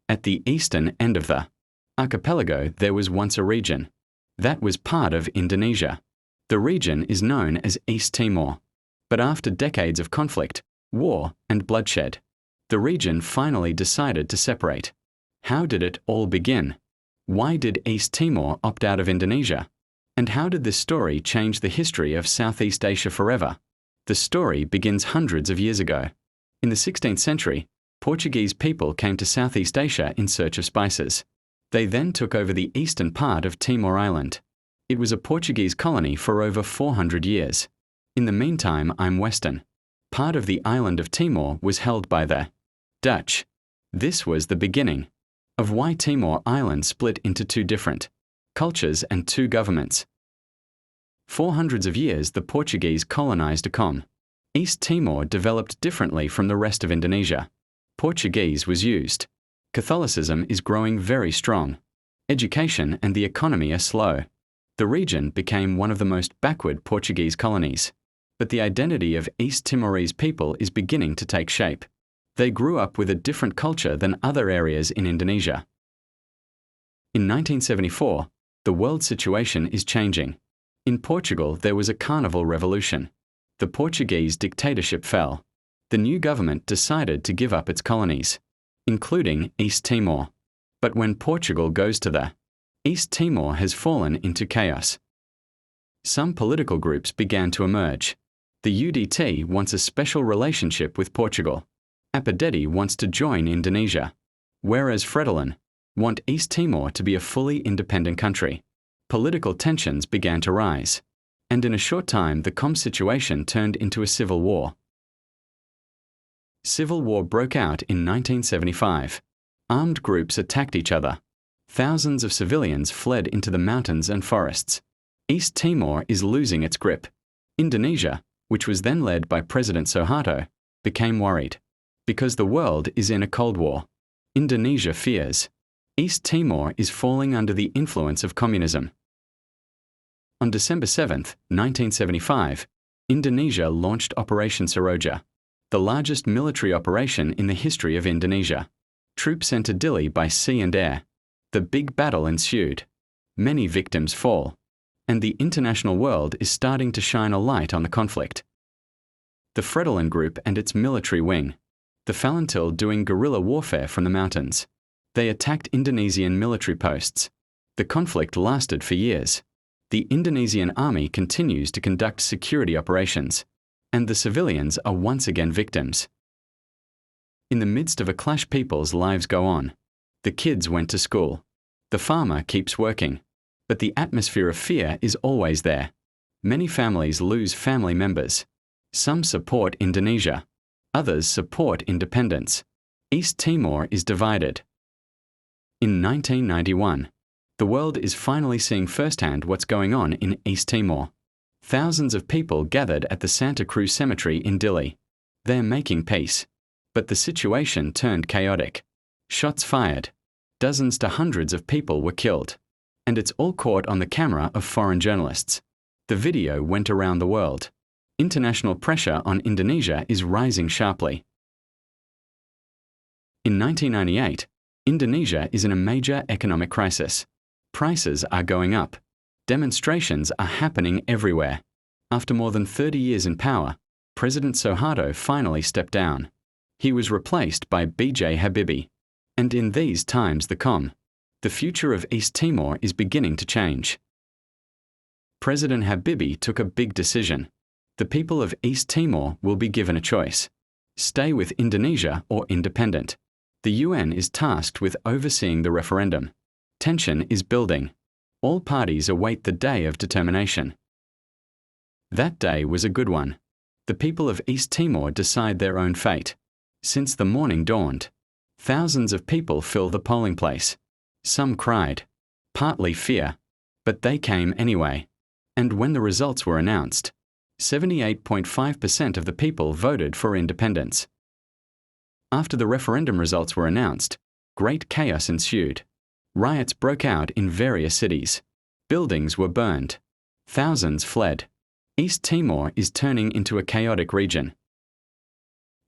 At the eastern end of the archipelago, there was once a region that was part of Indonesia. The region is known as East Timor. But after decades of conflict, war, and bloodshed, the region finally decided to separate. How did it all begin? Why did East Timor opt out of Indonesia? And how did this story change the history of Southeast Asia forever? The story begins hundreds of years ago. In the 16th century, Portuguese people came to Southeast Asia in search of spices. They then took over the eastern part of Timor Island. It was a Portuguese colony for over 400 years. In the meantime, Western part of the island of Timor was held by the Dutch. This was the beginning of why Timor Island split into two different cultures and two governments. For hundreds of years, the Portuguese colonized Acom. East Timor developed differently from the rest of Indonesia. Portuguese was used. Catholicism is growing very strong. Education and the economy are slow. The region became one of the most backward Portuguese colonies. But the identity of East Timorese people is beginning to take shape. They grew up with a different culture than other areas in Indonesia. In 1974, the world situation is changing. In Portugal, there was a carnival revolution. The Portuguese dictatorship fell. The new government decided to give up its colonies, including East Timor. But when Portugal goes to the East Timor has fallen into chaos. Some political groups began to emerge. The UDT wants a special relationship with Portugal. Apadeti wants to join Indonesia, whereas Frelimo want East Timor to be a fully independent country. Political tensions began to rise, and in a short time the situation turned into a civil war. Civil war broke out in 1975. Armed groups attacked each other. Thousands of civilians fled into the mountains and forests. East Timor is losing its grip. Indonesia, which was then led by President Suharto, became worried. Because the world is in a Cold War, Indonesia fears East Timor is falling under the influence of communism. On December 7, 1975, Indonesia launched Operation Seroja, the largest military operation in the history of Indonesia. Troops entered Dili by sea and air. The big battle ensued. Many victims fall, and the international world is starting to shine a light on the conflict. The Frelimo group and its military wing. The Falantil doing guerrilla warfare from the mountains. They attacked Indonesian military posts. The conflict lasted for years. The Indonesian army continues to conduct security operations, and the civilians are once again victims. In the midst of a clash, people's lives go on. The kids went to school. The farmer keeps working. But the atmosphere of fear is always there. Many families lose family members. Some support Indonesia. Others support independence. East Timor is divided. In 1991, the world is finally seeing firsthand what's going on in East Timor. Thousands of people gathered at the Santa Cruz Cemetery in Dili. They're making peace. But the situation turned chaotic. Shots fired. Dozens to hundreds of people were killed. And it's all caught on the camera of foreign journalists. The video went around the world. International pressure on Indonesia is rising sharply. In 1998, Indonesia is in a major economic crisis. Prices are going up. Demonstrations are happening everywhere. After more than 30 years in power, President Suharto finally stepped down. He was replaced by B.J. Habibie. And in these times the future of East Timor is beginning to change. President Habibie took a big decision. The people of East Timor will be given a choice. Stay with Indonesia or independent. The UN is tasked with overseeing the referendum. Tension is building. All parties await the day of determination. That day was a good one. The people of East Timor decide their own fate. Since the morning dawned, thousands of people fill the polling place. Some cried, partly fear, but they came anyway. And when the results were announced, 78.5% of the people voted for independence. After the referendum results were announced, great chaos ensued. Riots broke out in various cities. Buildings were burned. Thousands fled. East Timor is turning into a chaotic region.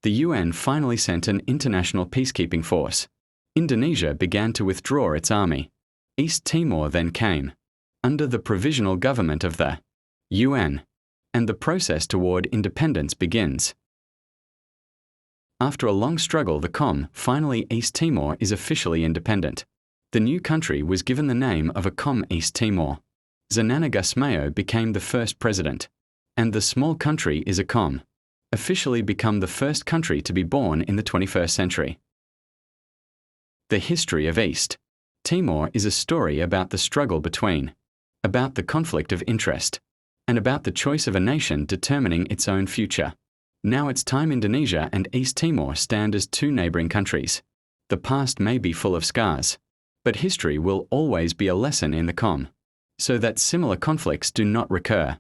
The UN finally sent an international peacekeeping force. Indonesia began to withdraw its army. East Timor then came, under the provisional government of the UN, and the process toward independence begins. After a long struggle, finally East Timor is officially independent. The new country was given the name of East Timor. Zanana Gusmayo became the first president, and the small country is officially become the first country to be born in the 21st century. The history of East Timor is a story about the struggle between, about the conflict of interest, and about the choice of a nation determining its own future. Now it's time Indonesia and East Timor stand as two neighboring countries. The past may be full of scars, but history will always be a lesson in so that similar conflicts do not recur.